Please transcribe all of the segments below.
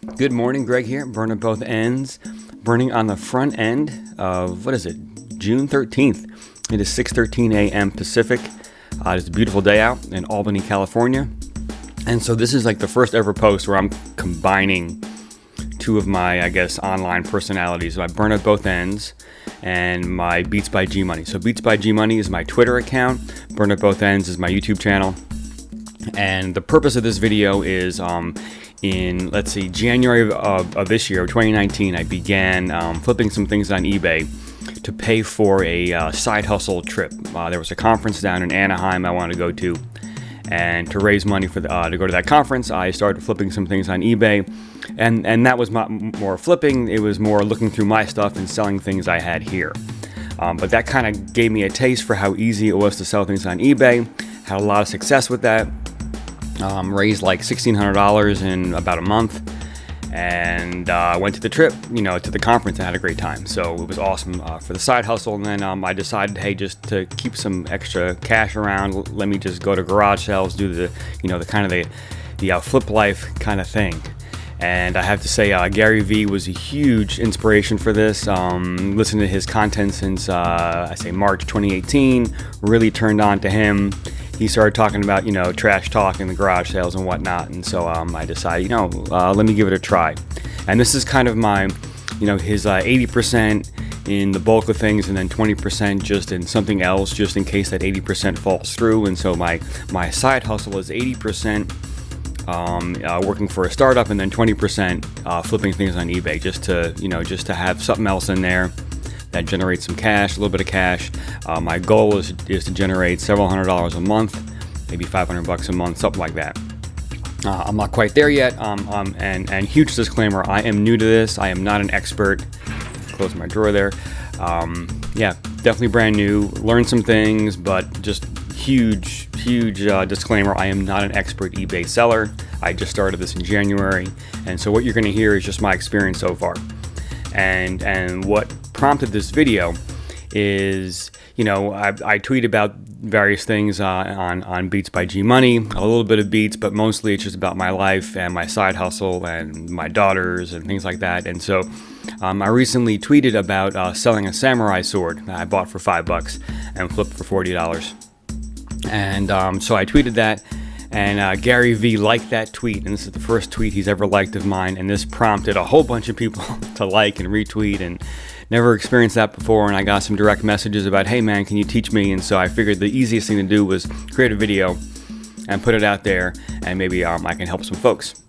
Good morning, Greg here. Burning both ends. Burning on the front end of, June 13th. It is 6:13 a.m. Pacific. It's a beautiful day out in Albany, California. And so this is like the first ever post where I'm combining two of my, online personalities. So I burn at both ends and my Beats by G Money. So Beats by G Money is my Twitter account. Burn at both ends is my YouTube channel. And the purpose of this video is in January of this year, 2019, I began flipping some things on eBay to pay for a side hustle trip. There was a conference down in Anaheim I wanted to go to, and to raise money for to go to that conference, I started flipping some things on eBay, and that was not more flipping. It was more looking through my stuff and selling things I had here. But that kind of gave me a taste for how easy it was to sell things on eBay. Had a lot of success with that. Raised like $1,600 in about a month, and went to the trip, to the conference, and had a great time. So it was awesome for the side hustle. And then I decided, hey, just to keep some extra cash around, let me just go to garage sales, do the flip life kind of thing. And I have to say, Gary Vee was a huge inspiration for this. Listening to his content since March 2018, really turned on to him. He started talking about, trash talk in the garage sales and whatnot. And so I decided, let me give it a try. And this is kind of my, his 80% in the bulk of things, and then 20% just in something else, just in case that 80% falls through. And so my side hustle is 80% working for a startup, and then 20% flipping things on eBay, just to have something else in there that generates some cash, a little bit of cash. My goal is to generate several $100s a month, maybe $500 a month, something like that. I'm not quite there yet. And huge disclaimer: I am new to this. I am not an expert. Close my drawer there. Definitely brand new. Learned some things, but just huge disclaimer: I am not an expert eBay seller. I just started this in January, and so what you're going to hear is just my experience so far. And what prompted this video is, I tweet about various things on Beats by G Money, a little bit of Beats, but mostly it's just about my life and my side hustle and my daughters and things like that. And so I recently tweeted about selling a samurai sword that I bought for $5 and flipped for $40. And so I tweeted that. And Gary Vee liked that tweet, and this is the first tweet he's ever liked of mine, and this prompted a whole bunch of people to like and retweet, and never experienced that before. And I got some direct messages about, hey man, can you teach me? And so I figured the easiest thing to do was create a video and put it out there, and maybe I can help some folks.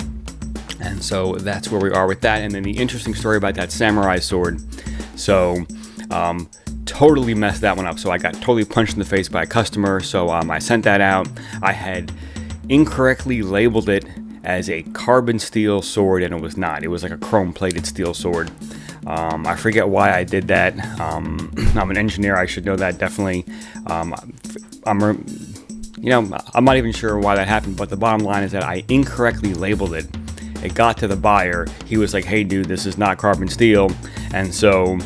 And so that's where we are with that. And then the interesting story about that samurai sword. So totally messed that one up. So I got totally punched in the face by a customer. So I sent that out. I had incorrectly labeled it as a carbon steel sword, and it was not. It was like a chrome plated steel sword. I forget why I did that. I'm an engineer. I should know that definitely. I'm not even sure why that happened, but the bottom line is that I incorrectly labeled it. It got to the buyer. He was like, hey dude, this is not carbon steel. And so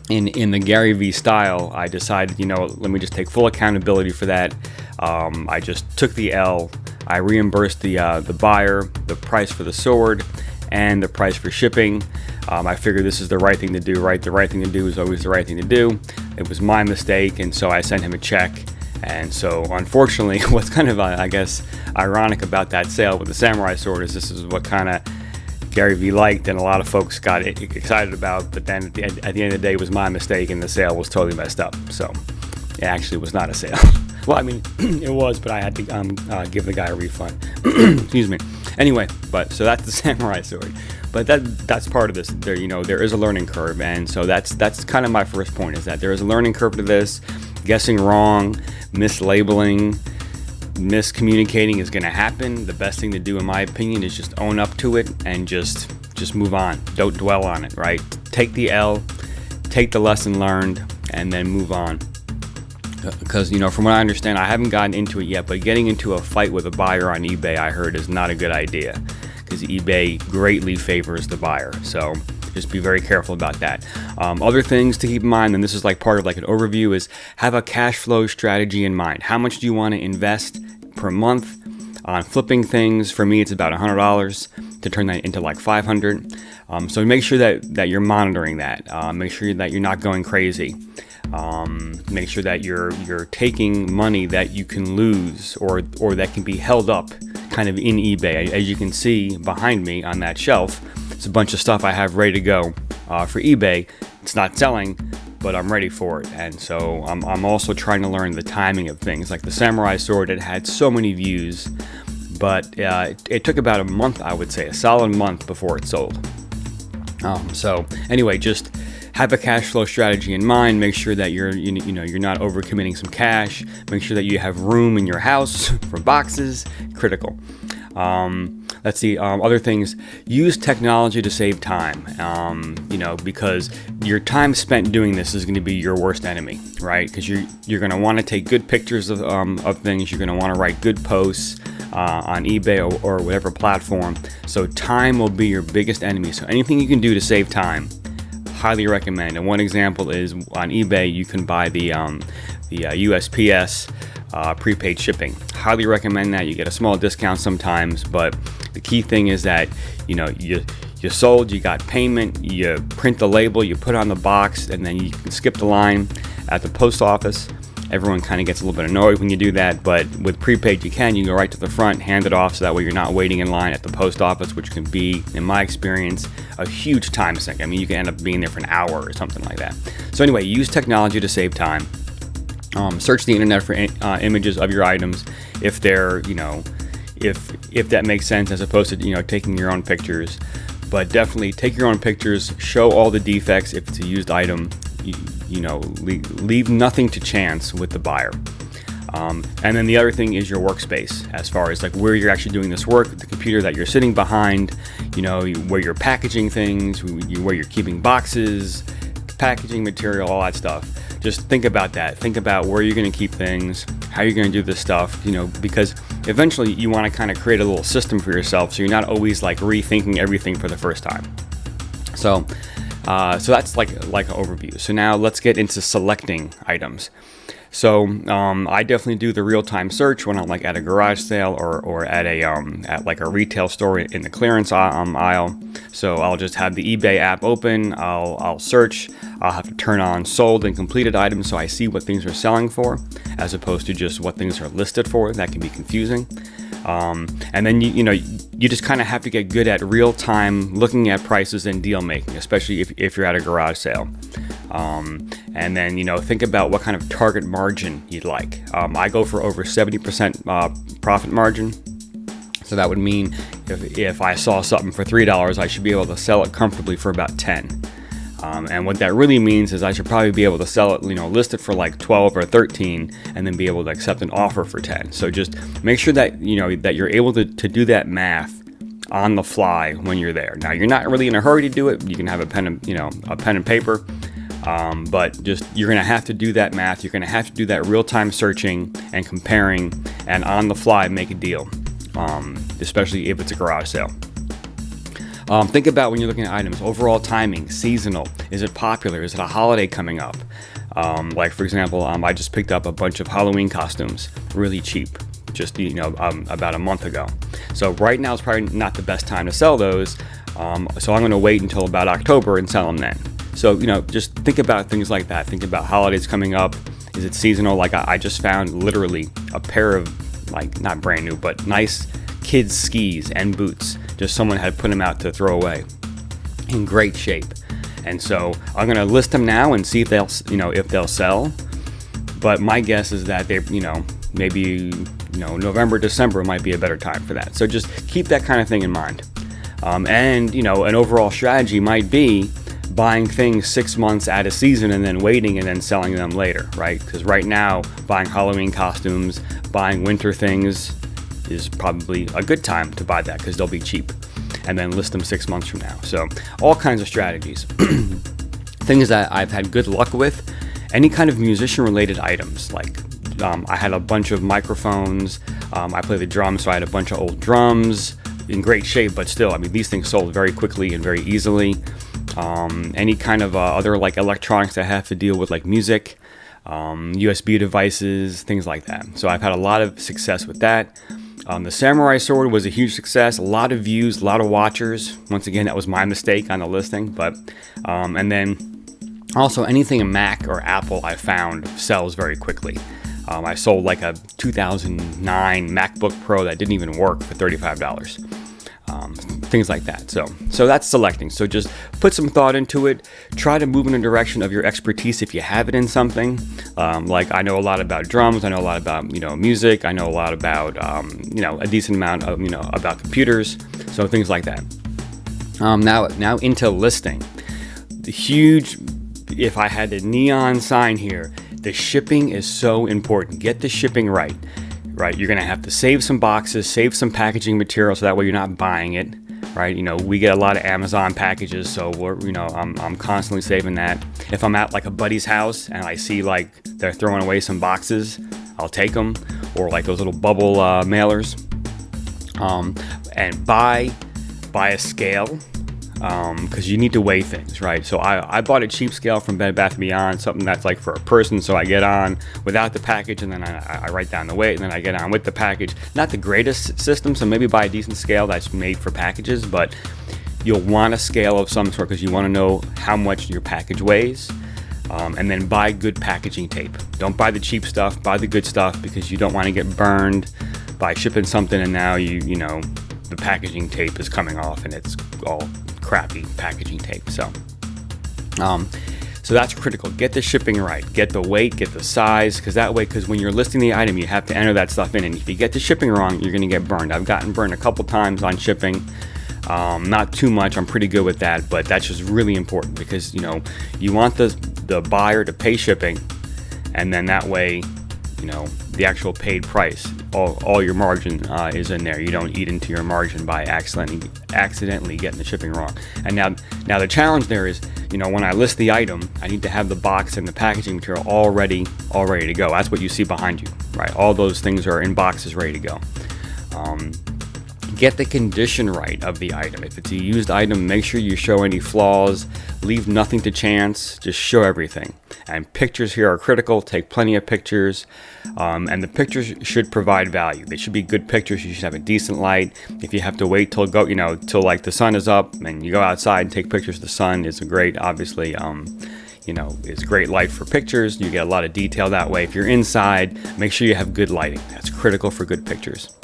in the Gary Vee style, I decided, let me just take full accountability for that. I just took the L. I reimbursed the buyer the price for the sword and the price for shipping. I figured this is the right thing to do, right? The right thing to do is always the right thing to do. It was my mistake, and so I sent him a check. And so, unfortunately, what's kind of, ironic about that sale with the samurai sword is this is what kind of Gary Vee liked, and a lot of folks got excited about, but then at the end of the day, it was my mistake, and the sale was totally messed up. So it actually was not a sale. Well, it was, but I had to give the guy a refund. Excuse me. Anyway, so that's the samurai sword. But that's part of this. There is a learning curve, and so that's kind of my first point, is that there is a learning curve to this. Guessing wrong, mislabeling, miscommunicating is going to happen. The best thing to do, in my opinion, is just own up to it and just move on. Don't dwell on it, right? Take the L, take the lesson learned, and then move on. Because, from what I understand, I haven't gotten into it yet, but getting into a fight with a buyer on eBay, I heard, is not a good idea, because eBay greatly favors the buyer. So just be very careful about that. Other things to keep in mind, and this is like part of like an overview, is have a cash flow strategy in mind. How much do you want to invest per month? On flipping things, for me, it's about $100 to turn that into like $500. So make sure that you're monitoring that. Make sure that you're not going crazy. Make sure that you're taking money that you can lose or that can be held up kind of in eBay. As you can see behind me on that shelf, it's a bunch of stuff I have ready to go for eBay. It's not selling, but I'm ready for it. And so I'm also trying to learn the timing of things. Like the samurai sword, it had so many views, but it took about a month, I would say, a solid month before it sold. So anyway, just have a cash flow strategy in mind. Make sure that you're not overcommitting some cash. Make sure that you have room in your house for boxes. Critical. Let's see, other things. Use technology to save time, because your time spent doing this is going to be your worst enemy, right? Because you're going to want to take good pictures of things. You're going to want to write good posts on eBay or whatever platform. So time will be your biggest enemy. So anything you can do to save time, highly recommend. And one example is on eBay, you can buy the USPS prepaid shipping. Highly recommend that. You get a small discount sometimes, but the key thing is that you sold, you got payment, you print the label, you put it on the box, and then you can skip the line at the post office. Everyone kind of gets a little bit annoyed when you do that, but with prepaid you can go right to the front, hand it off, so that way you're not waiting in line at the post office, which can be, in my experience, a huge time sink. I mean, you can end up being there for an hour or something like that. So anyway, use technology to save time. Search the internet for images of your items if they're, if that makes sense, as opposed to, taking your own pictures. But definitely take your own pictures, show all the defects if it's a used item, leave nothing to chance with the buyer. And then the other thing is your workspace, as far as like where you're actually doing this work, the computer that you're sitting behind, where you're packaging things, where you're keeping boxes, packaging material, all that stuff. Just think about that. Think about where you're going to keep things, how you're going to do this stuff, because eventually you want to kind of create a little system for yourself, so you're not always like rethinking everything for the first time. So that's like an overview. So now let's get into selecting items. So I definitely do the real-time search when I'm like at a garage sale or at like a retail store in the clearance aisle. So I'll just have the eBay app open. I'll search. I'll have to turn on sold and completed items so I see what things are selling for, as opposed to just what things are listed for. That can be confusing. And then you just kind of have to get good at real-time looking at prices and deal making, especially if you're at a garage sale. And then think about what kind of target margin you'd like. I go for over 70% profit margin. So that would mean if I saw something for $3, I should be able to sell it comfortably for about $10. And what that really means is I should probably be able to sell it, list it for like 12 or 13, and then be able to accept an offer for 10. So just make sure that that you're able to do that math on the fly when you're there. Now you're not really in a hurry to do it. You can have a pen and paper, but just you're going to have to do that math. You're going to have to do that real-time searching and comparing, and on the fly make a deal, especially if it's a garage sale. Think about when you're looking at items, overall timing, seasonal. Is it popular? Is it a holiday coming up? Like for example, I just picked up a bunch of Halloween costumes, really cheap, just about a month ago. So right now is probably not the best time to sell those. So I'm going to wait until about October and sell them then. So just think about things like that. Think about holidays coming up. Is it seasonal? Like I just found literally a pair of, like, not brand new, but nice kids skis and boots. Just someone had put them out to throw away, in great shape. And so I'm going to list them now and see if they'll sell. But my guess is that they, maybe November, December might be a better time for that. So just keep that kind of thing in mind. And an overall strategy might be buying things 6 months at a season and then waiting and then selling them later, right? Because right now, buying Halloween costumes, buying winter things is probably a good time to buy that because they'll be cheap, and then list them 6 months from now. So all kinds of strategies. Things that I've had good luck with, any kind of musician related items. Like I had a bunch of microphones. I play the drums, so I had a bunch of old drums in great shape, but still, these things sold very quickly and very easily. Any kind of other like electronics that have to deal with like music, USB devices, things like that. So I've had a lot of success with that. The samurai sword was a huge success, a lot of views, a lot of watchers. Once again, that was my mistake on the listing, but and then also anything Mac or Apple I found sells very quickly. I sold like a 2009 MacBook Pro that didn't even work for $35. Things like that. So that's selecting. So just put some thought into it. Try to move in the direction of your expertise if you have it in something. Like I know a lot about drums. I know a lot about music. I know a lot about a decent amount of about computers. So things like that. Now into listing. The huge. If I had the neon sign here, the shipping is so important. Get the shipping right. Right, you're gonna have to save some boxes, save some packaging material, so that way you're not buying it. Right, we get a lot of Amazon packages, so I'm constantly saving that. If I'm at like a buddy's house and I see like they're throwing away some boxes, I'll take them, or like those little bubble mailers. And buy a scale. Because you need to weigh things, right? So I bought a cheap scale from Bed Bath & Beyond, something that's like for a person, so I get on without the package, and then I write down the weight, and then I get on with the package. Not the greatest system, so maybe buy a decent scale that's made for packages, but you'll want a scale of some sort because you want to know how much your package weighs. And then buy good packaging tape. Don't buy the cheap stuff, buy the good stuff, because you don't want to get burned by shipping something and now the packaging tape is coming off and it's all crappy packaging tape. So that's critical. Get the shipping right. Get the weight, get the size, because when you're listing the item, you have to enter that stuff in. And if you get the shipping wrong, you're going to get burned. I've gotten burned a couple times on shipping. Not too much. I'm pretty good with that, but that's just really important because you want the buyer to pay shipping, and then that way, the actual paid price, all your margin is in there. You don't eat into your margin by accidentally getting the shipping wrong. And now the challenge there is, when I list the item, I need to have the box and the packaging material all ready to go. That's what you see behind you, right? All those things are in boxes ready to go. Get the condition right of the item. If it's a used item, make sure you show any flaws. Leave nothing to chance. Just show everything. And pictures here are critical. Take plenty of pictures. And the pictures should provide value. They should be good pictures. You should have a decent light. If you have to wait till like the sun is up and you go outside and take pictures, the sun is a great, obviously, it's great light for pictures. You get a lot of detail that way. If you're inside, make sure you have good lighting. That's critical for good pictures.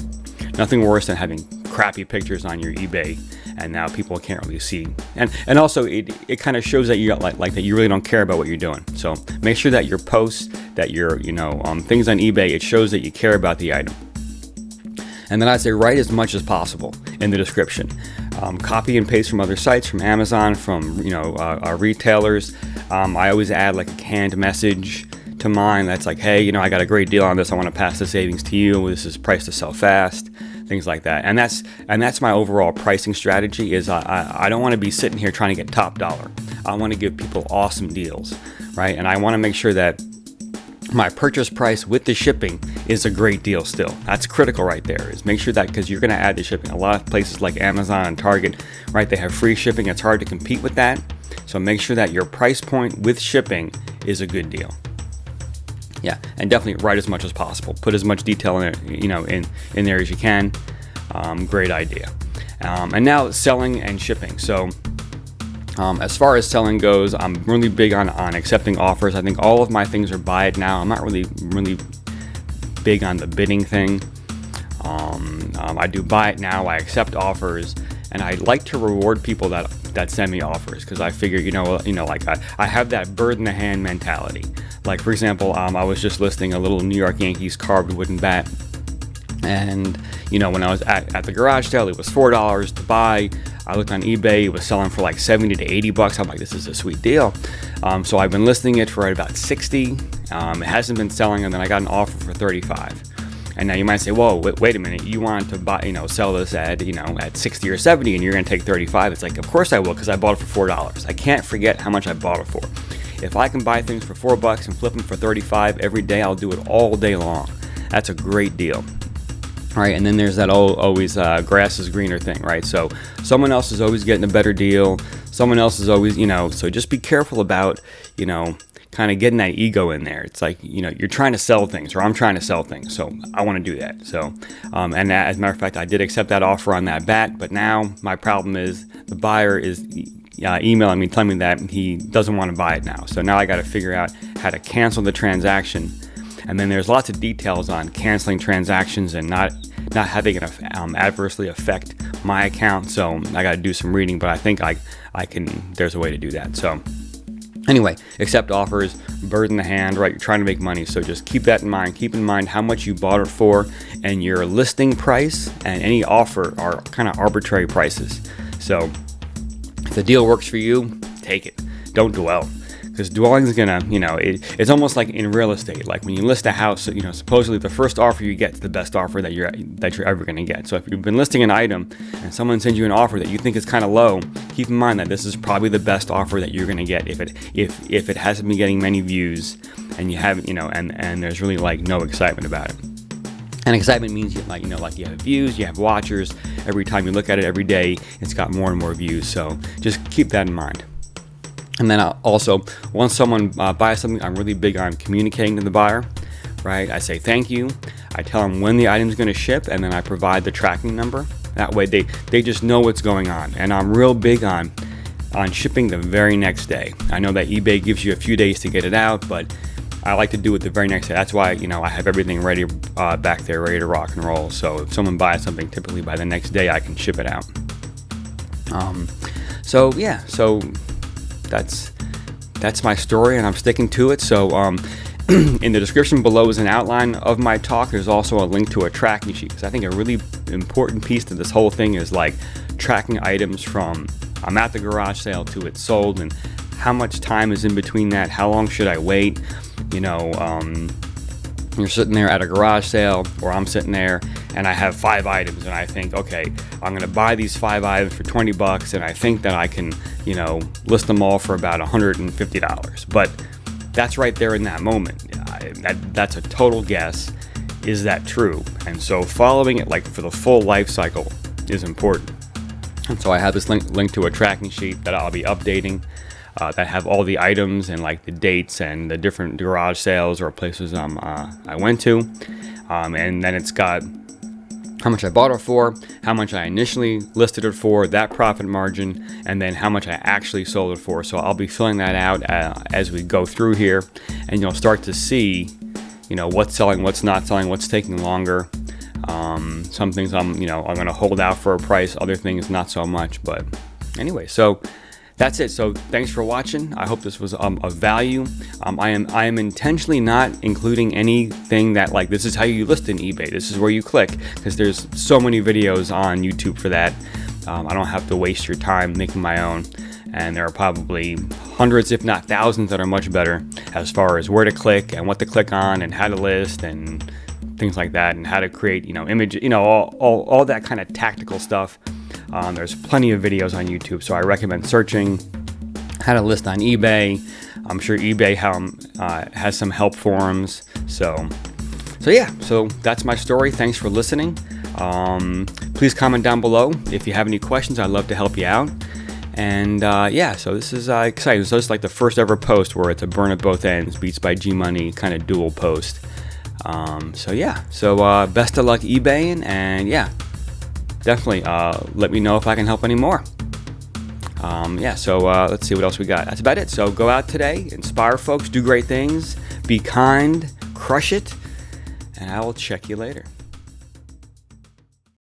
Nothing worse than having crappy pictures on your eBay and now people can't really see. And also it kind of shows that you got like that you really don't care about what you're doing. So make sure that your posts, that your things on eBay, it shows that you care about the item. And then I'd say write as much as possible in the description. Copy and paste from other sites, from Amazon, from retailers. I always add like a canned message to mine that's like, hey, I got a great deal on this. I want to pass the savings to you. This is priced to sell fast. Things like that. And that's my overall pricing strategy is I don't want to be sitting here trying to get top dollar. I want to give people awesome deals, right? And I want to make sure that my purchase price with the shipping is a great deal still. That's critical right there, is make sure that, because you're going to add the shipping. A lot of places like Amazon and Target, right, they have free shipping. It's hard to compete with that. So make sure that your price point with shipping is a good deal. Yeah, and definitely write as much as possible. Put as much detail in there, in there as you can. Great idea. And now selling and shipping. So as far as selling goes, I'm really big on accepting offers. I think all of my things are buy it now. I'm not really big on the bidding thing. I do buy it now. I accept offers, and I like to reward people that send me offers, because I figure like I have that bird in the hand mentality. Like, for example, I was just listing a little New York Yankees carved wooden bat, and when I was at the garage sale, it was $4 to buy. I looked on eBay, it was selling for like $70 to $80. I'm like, this is a sweet deal. So I've been listing it for about $60. It hasn't been selling, and then I got an offer for $35. And now you might say, whoa, wait a minute, you want to buy, sell this at, at 60 or 70, and you're going to take 35. It's like, of course I will, because I bought it for $4. I can't forget how much I bought it for. If I can buy things for $4 and flip them for 35 every day, I'll do it all day long. That's a great deal. All right, and then there's that always grass is greener thing, right? So someone else is always getting a better deal. Someone else is always, so just be careful about, kind of getting that ego in there. It's like, you're trying to sell things, or I'm trying to sell things, so I want to do that. So, and as a matter of fact, I did accept that offer on that bat, but now my problem is the buyer is emailing me, telling me that he doesn't want to buy it now. So now I got to figure out how to cancel the transaction. And then there's lots of details on canceling transactions and not having it adversely affect my account. So I got to do some reading, but I think I can. There's a way to do that. So anyway, accept offers, bird in the hand, right? You're trying to make money, so just keep that in mind. Keep in mind how much you bought it for, and your listing price and any offer are kind of arbitrary prices. So if the deal works for you, take it. Don't dwell. Because dwelling is gonna, it's almost like in real estate. Like when you list a house, supposedly the first offer you get is the best offer that you're ever gonna get. So if you've been listing an item and someone sends you an offer that you think is kind of low, keep in mind that this is probably the best offer that you're gonna get if it hasn't been getting many views and you haven't, and there's really like no excitement about it. And excitement means you have views, you have watchers. Every time you look at it every day, it's got more and more views. So just keep that in mind. And then also, once someone buys something, I'm really big on communicating to the buyer, right? I say thank you. I tell them when the item's going to ship, and then I provide the tracking number. That way they just know what's going on. And I'm real big on shipping the very next day. I know that eBay gives you a few days to get it out, but I like to do it the very next day. That's why, I have everything ready back there, ready to rock and roll. So if someone buys something, typically by the next day, I can ship it out. So that's my story, and I'm sticking to it. So in the description below is an outline of my talk. There's also a link to a tracking sheet, because I think a really important piece to this whole thing is like tracking items from I'm at the garage sale to it's sold, and how much time is in between that. How long should I wait? You're sitting there at a garage sale, or I'm sitting there and I have 5 items, and I think, okay, I'm going to buy these 5 items for $20, and I think that I can, list them all for about $150. But that's right there in that moment. That's a total guess. Is that true? And so following it like for the full life cycle is important. And so I have this link to a tracking sheet that I'll be updating that have all the items and like the dates and the different garage sales or places I went to. And then it's got how much I bought it for, how much I initially listed it for, that profit margin, and then how much I actually sold it for. So I'll be filling that out as we go through here, and you'll start to see, what's selling, what's not selling, what's taking longer. Some things I'm going to hold out for a price, other things not so much. But anyway, so that's it. So thanks for watching. I hope this was of value. I am intentionally not including anything that like this is how you list in eBay. This is where you click, because there's so many videos on YouTube for that. I don't have to waste your time making my own. And there are probably hundreds, if not thousands, that are much better as far as where to click and what to click on and how to list and things like that, and how to create, image, all that kind of tactical stuff. There's plenty of videos on YouTube, so I recommend searching how to list on eBay. I'm sure eBay has some help forums. So yeah, so that's my story. Thanks for listening. Please comment down below if you have any questions. I'd love to help you out. And yeah, so this is exciting. So it's like the first ever post where it's a burn at both ends, Beats by G Money kind of dual post. So yeah, so best of luck eBaying, and yeah, definitely let me know if I can help any more. Yeah, so let's see what else we got. That's about it. So go out today, inspire folks, do great things, be kind, crush it, and I will check you later.